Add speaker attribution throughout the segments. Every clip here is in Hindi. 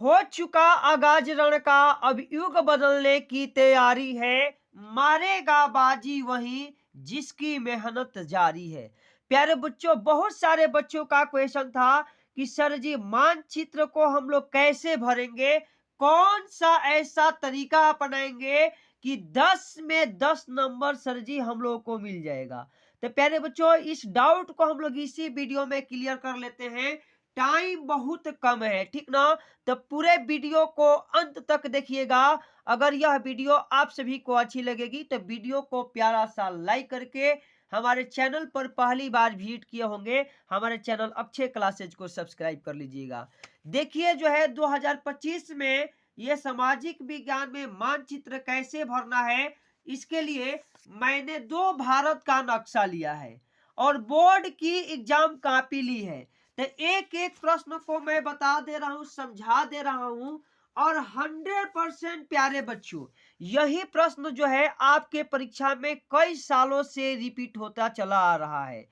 Speaker 1: हो चुका आगाज रण का, अब युग बदलने की तैयारी है। मारेगा बाजी वही जिसकी मेहनत जारी है। प्यारे बच्चों, बहुत सारे बच्चों का क्वेश्चन था कि सर जी मानचित्र को हम लोग कैसे भरेंगे, कौन सा ऐसा तरीका अपनाएंगे कि 10 में 10 नंबर सर जी हम लोगों को मिल जाएगा। तो प्यारे बच्चों, इस डाउट को हम लोग इसी वीडियो में क्लियर कर लेते हैं। टाइम बहुत कम है, ठीक ना। तो पूरे वीडियो को अंत तक देखिएगा। अगर यह वीडियो आप सभी को अच्छी लगेगी तो वीडियो को प्यारा सा लाइक करके, हमारे चैनल पर पहली बार विजिट किए होंगे, हमारे चैनल अक्षय क्लासेज को सब्सक्राइब कर लीजिएगा। देखिए जो है 2025 में ये सामाजिक विज्ञान में मानचित्र कैसे भरना है, इसके लिए मैंने 2 भारत का नक्शा लिया है और बोर्ड की एग्जाम कॉपी ली है। तो एक एक प्रश्न को मैं बता दे रहा हूं, समझा दे रहा हूं, और 100% प्यारे बच्चों, यही प्रश्न जो है आपके परीक्षा में कई सालों से रिपीट होता चला आ रहा है।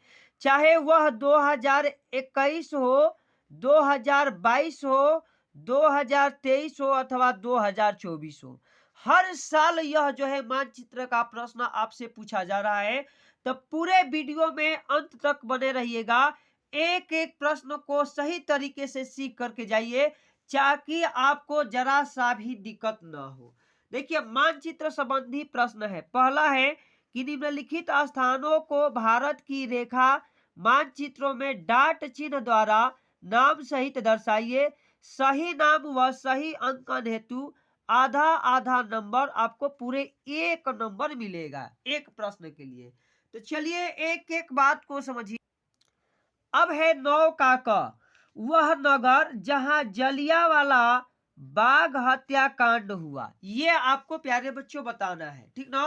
Speaker 1: चाहे वह 2021 हो, 2022 हो, 2023 हो अथवा 2024 हो, हर साल यह जो है मानचित्र का प्रश्न आपसे पूछा जा रहा है। तो पूरे वीडियो में अंत तक बने रहिएगा। एक एक प्रश्न को सही तरीके से सीख करके जाइए ताकि आपको जरा सा भी दिक्कत न हो। देखिए मानचित्र संबंधी प्रश्न है। पहला है कि निम्नलिखित स्थानों को भारत की रेखा मानचित्रों में डाट चिन्ह द्वारा नाम सहित दर्शाइए। सही नाम व सही अंकन हेतु आधा आधा नंबर आपको पूरे 1 नंबर मिलेगा एक प्रश्न के लिए। तो चलिए एक एक बात को समझिए। अब है 9 का क, वह नगर जहां जलियांवाला बाग हत्याकांड हुआ। ये आपको प्यारे बच्चों बताना है, ठीक ना।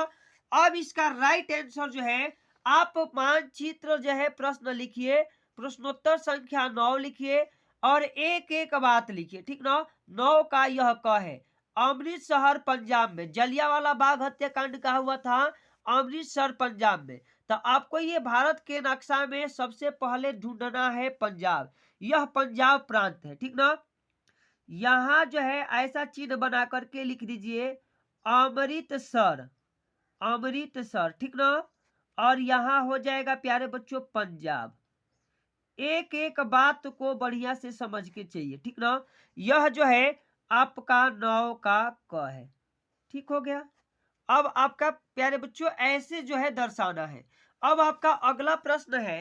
Speaker 1: अब इसका राइट आंसर जो है, आप मानचित्र जो है प्रश्न लिखिए, प्रश्नोत्तर संख्या 9 लिखिए और एक एक बात लिखिए, ठीक ना। 9 का यह क है, अमृतसर पंजाब में जलियांवाला बाग हत्याकांड कहा हुआ था, अमृतसर पंजाब में। तो आपको ये भारत के नक्शा में सबसे पहले ढूंढना है पंजाब। यह पंजाब प्रांत है, ठीक ना। यहां जो है ऐसा चिन्ह बना करके लिख दीजिए अमृतसर, अमृतसर, ठीक ना। और यहां हो जाएगा प्यारे बच्चों पंजाब। एक एक बात को बढ़िया से समझ के चाहिए, ठीक ना। यह जो है आपका 9 का क है, ठीक हो गया। अब आपका प्यारे बच्चों ऐसे जो है दर्शाना है। अब आपका अगला प्रश्न है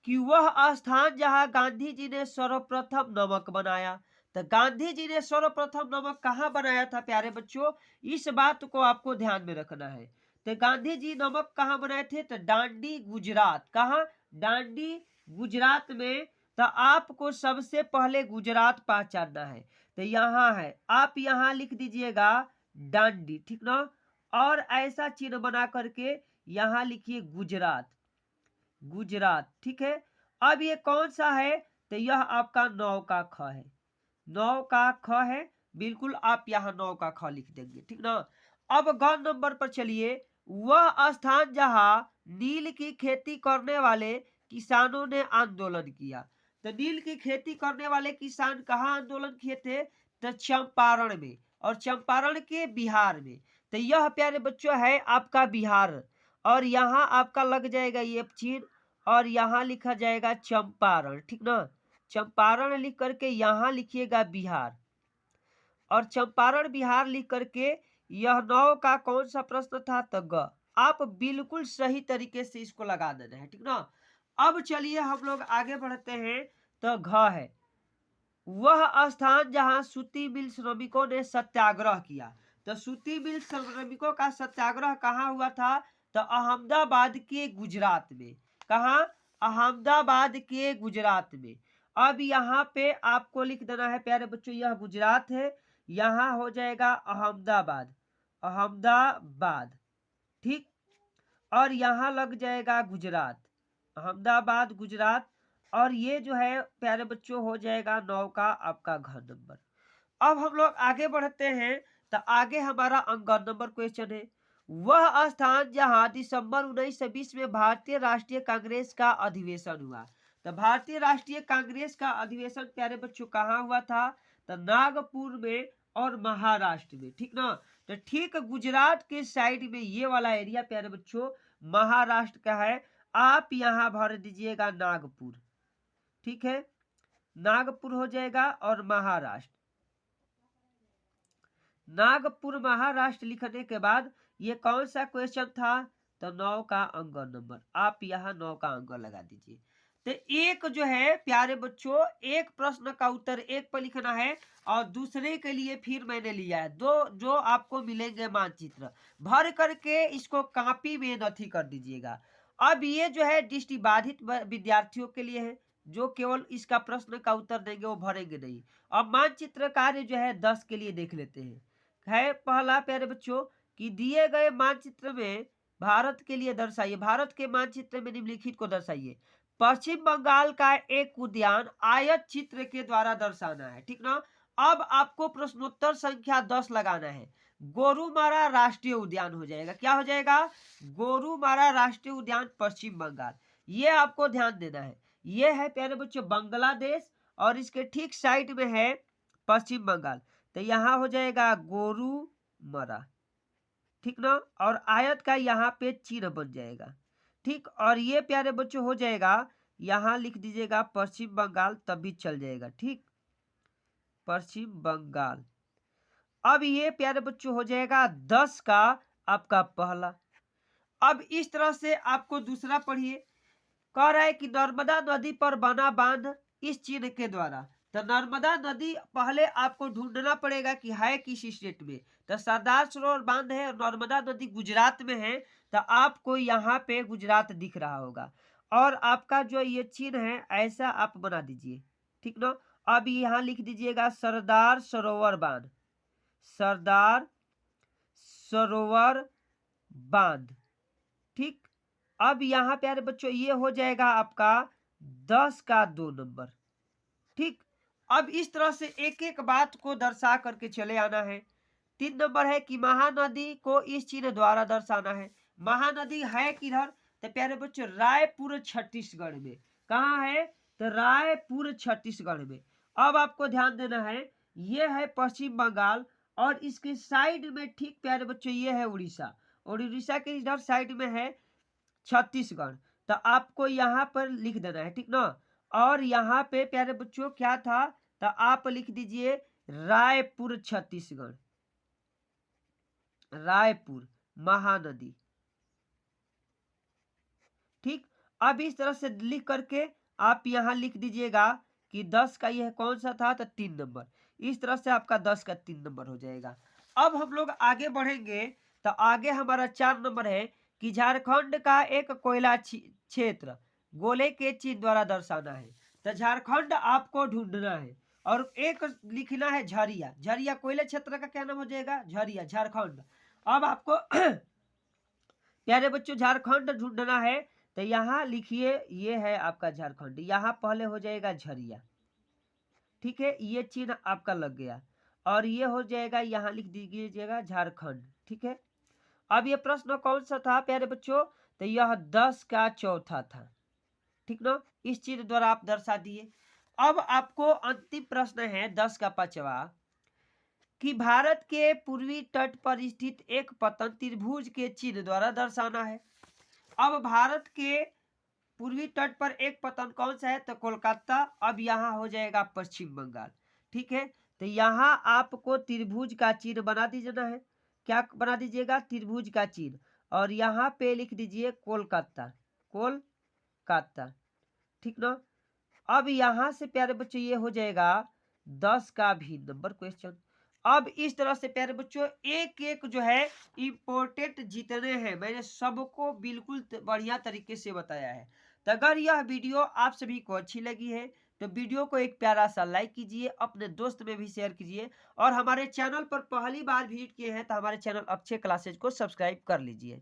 Speaker 1: कि वह स्थान जहां गांधी जी ने सर्वप्रथम नमक बनाया। तो गांधी जी ने सर्वप्रथम नमक कहां बनाया था प्यारे बच्चों, इस बात को आपको ध्यान में रखना है। तो गांधी जी नमक कहां बनाए थे, तो डांडी गुजरात। कहां, डांडी गुजरात में। तो आपको सबसे पहले गुजरात पहचानना है। तो यहाँ है, आप यहाँ लिख दीजिएगा डांडी, ठीक ना। और ऐसा चिन्ह बना करके यहां लिखिए गुजरात, गुजरात, ठीक है। अब ये कौन सा है, तो यह आपका 9 का ख है, 9 का ख है। बिल्कुल आप यहाँ 9 का ख लिख देंगे, ठीक ना। अब ग नंबर पर चलिए, वह स्थान जहां नील की खेती करने वाले किसानों ने आंदोलन किया। तो नील की खेती करने वाले किसान कहाँ आंदोलन किए थे, तो चंपारण में, और चंपारण के बिहार में। तो यह प्यारे बच्चों है आपका बिहार, और यहाँ आपका लग जाएगा ये चिन्ह और यहाँ लिखा जाएगा चंपारण, ठीक ना। चंपारण लिख करके यहाँ लिखिएगा बिहार, और चंपारण बिहार लिख करके यह 9 का कौन सा प्रश्न था, तो ग। आप बिल्कुल सही तरीके से इसको लगा देना है, ठीक ना। अब चलिए हम लोग आगे बढ़ते हैं। तो घ है, वह स्थान जहां सूती मिल श्रमिकों ने सत्याग्रह किया। तो सूती मिल श्रमिकों का सत्याग्रह कहाँ हुआ था, तो अहमदाबाद के गुजरात में। कहाँ, अहमदाबाद के गुजरात में। अब यहाँ पे आपको लिख देना है प्यारे बच्चों, यह गुजरात है, यहाँ हो जाएगा अहमदाबाद, अहमदाबाद, ठीक। और यहाँ लग जाएगा गुजरात, अहमदाबाद गुजरात। और ये जो है प्यारे बच्चों हो जाएगा 9 का आपका घ नंबर। अब हम लोग आगे बढ़ते हैं। तो आगे हमारा अंक नंबर क्वेश्चन है, वह स्थान जहां दिसंबर 1920 में भारतीय राष्ट्रीय कांग्रेस का अधिवेशन हुआ। तो भारतीय राष्ट्रीय कांग्रेस का अधिवेशन प्यारे बच्चों कहाँ हुआ था, तो नागपुर में और महाराष्ट्र में, ठीक ना। तो ठीक गुजरात के साइड में ये वाला एरिया प्यारे बच्चों महाराष्ट्र का है। आप यहाँ भर दीजिएगा नागपुर, ठीक है, नागपुर हो जाएगा और महाराष्ट्र। नागपुर महाराष्ट्र लिखने के बाद ये कौन सा क्वेश्चन था, तो 9 का अंक नंबर, आप यहाँ 9 का अंक लगा दीजिए। तो एक जो है प्यारे बच्चों एक प्रश्न का उत्तर एक पर लिखना है और दूसरे के लिए फिर मैंने लिया है दो जो आपको मिलेंगे मानचित्र, भर करके इसको कॉपी में नथी कर दीजिएगा। अब ये जो है दृष्टिबाधित विद्यार्थियों के लिए है जो केवल इसका प्रश्न का उत्तर देंगे, वो भरेंगे नहीं। अब मानचित्र कार्य जो है 10 के लिए देख लेते हैं। है पहला प्यारे बच्चों कि दिए गए मानचित्र में भारत के लिए दर्शाइए, भारत के मानचित्र में निम्नलिखित को दर्शाइए। पश्चिम बंगाल का एक उद्यान आयत चित्र के द्वारा दर्शाना है, ठीक ना। अब आपको प्रश्नोत्तर संख्या 10 लगाना है। गोरुमारा राष्ट्रीय उद्यान हो जाएगा, क्या हो जाएगा, गोरुमारा राष्ट्रीय उद्यान पश्चिम बंगाल, ये आपको ध्यान देना है। ये है प्यारे बच्चों बांग्लादेश और इसके ठीक साइड में है पश्चिम बंगाल, तो यहाँ हो जाएगा गोरुमारा, ठीक ना। और आयत का यहाँ पे चिन्ह बन जाएगा, ठीक। और ये प्यारे बच्चों हो जाएगा, यहाँ लिख दीजिएगा पश्चिम बंगाल, तब भी चल जाएगा, ठीक, पश्चिम बंगाल। अब ये प्यारे बच्चों हो जाएगा 10 का आपका पहला। अब इस तरह से आपको दूसरा पढ़िए, कह रहा है कि नर्मदा नदी पर बना बांध इस चिन्ह के द्वारा। तो नर्मदा नदी पहले आपको ढूंढना पड़ेगा कि है किस स्टेट में। तो सरदार सरोवर बांध है और नर्मदा नदी गुजरात में है, तो आपको यहाँ पे गुजरात दिख रहा होगा। और आपका जो ये चिन्ह है ऐसा आप बना दीजिए, ठीक ना। अब यहाँ लिख दीजिएगा सरदार सरोवर बांध, सरदार सरोवर बांध, ठीक। अब यहाँ प्यारे बच्चों ये हो जाएगा आपका 10 का 2 नंबर, ठीक। अब इस तरह से एक एक बात को दर्शा करके चले आना है। 3 नंबर है कि महानदी को इस चिन्ह द्वारा दर्शाना है। महानदी है किधर, तो प्यारे बच्चों रायपुर छत्तीसगढ़ में। कहाँ है, तो रायपुर छत्तीसगढ़ में। अब आपको ध्यान देना है, ये है पश्चिम बंगाल और इसके साइड में ठीक प्यारे बच्चों ये है उड़ीसा, और उड़ीसा के इधर साइड में है छत्तीसगढ़। तो आपको यहाँ पर लिख देना है, ठीक ना। और यहाँ पे प्यारे बच्चों क्या था, तो आप लिख दीजिए रायपुर छत्तीसगढ़, रायपुर महानदी, ठीक। अब इस तरह से लिख करके आप यहाँ लिख दीजिएगा कि 10 का यह कौन सा था, तो 3 नंबर। इस तरह से आपका 10 का 3 नंबर हो जाएगा। अब हम लोग आगे बढ़ेंगे, तो आगे हमारा 4 नंबर है कि झारखंड का एक कोयला क्षेत्र गोले के चिन्ह द्वारा दर्शाना है। तो झारखंड आपको ढूंढना है और एक लिखना है झरिया, झरिया कोयला क्षेत्र का क्या नाम हो जाएगा, झरिया, झारखंड। अब आपको प्यारे बच्चों झारखंड ढूंढना है, तो यहाँ लिखिए ये है आपका झारखंड, यहाँ पहले हो जाएगा झरिया, ठीक है, ये चिन्ह आपका लग गया। और ये हो जाएगा यहाँ लिख दीजिएगा झारखंड, ठीक है। अब ये प्रश्न कौन सा था प्यारे बच्चों, तो यह 10 का चौथा था, ठीक ना। इस चिन्ह द्वारा आप दर्शा दिए। अब आपको अंतिम प्रश्न है 10 का 5वां कि भारत के पूर्वी तट पर स्थित एक पतन त्रिभुज के चिन्ह द्वारा दर्शाना है। अब भारत के पूर्वी तट पर एक पतन कौन सा है, तो कोलकाता। अब यहाँ हो जाएगा पश्चिम बंगाल, ठीक है। तो यहाँ आपको त्रिभुज का चिन्ह बना दीजिएगा है, क्या बना दीजिएगा, त्रिभुज का चिन्ह, और यहाँ पे लिख दीजिए कोलकाता, कोलकाता, ठीक ना। अब यहाँ से प्यारे बच्चों ये हो जाएगा 10 का भी नंबर क्वेश्चन। अब इस तरह से प्यारे बच्चों एक एक जो है इम्पोर्टेंट जितने हैं मैंने सबको बिल्कुल बढ़िया तरीके से बताया है। तो अगर यह वीडियो आप सभी को अच्छी लगी है तो वीडियो को एक प्यारा सा लाइक कीजिए, अपने दोस्त में भी शेयर कीजिए, और हमारे चैनल पर पहली बार विजिट किए हैं तो हमारे चैनल अक्षय क्लासेज को सब्सक्राइब कर लीजिए।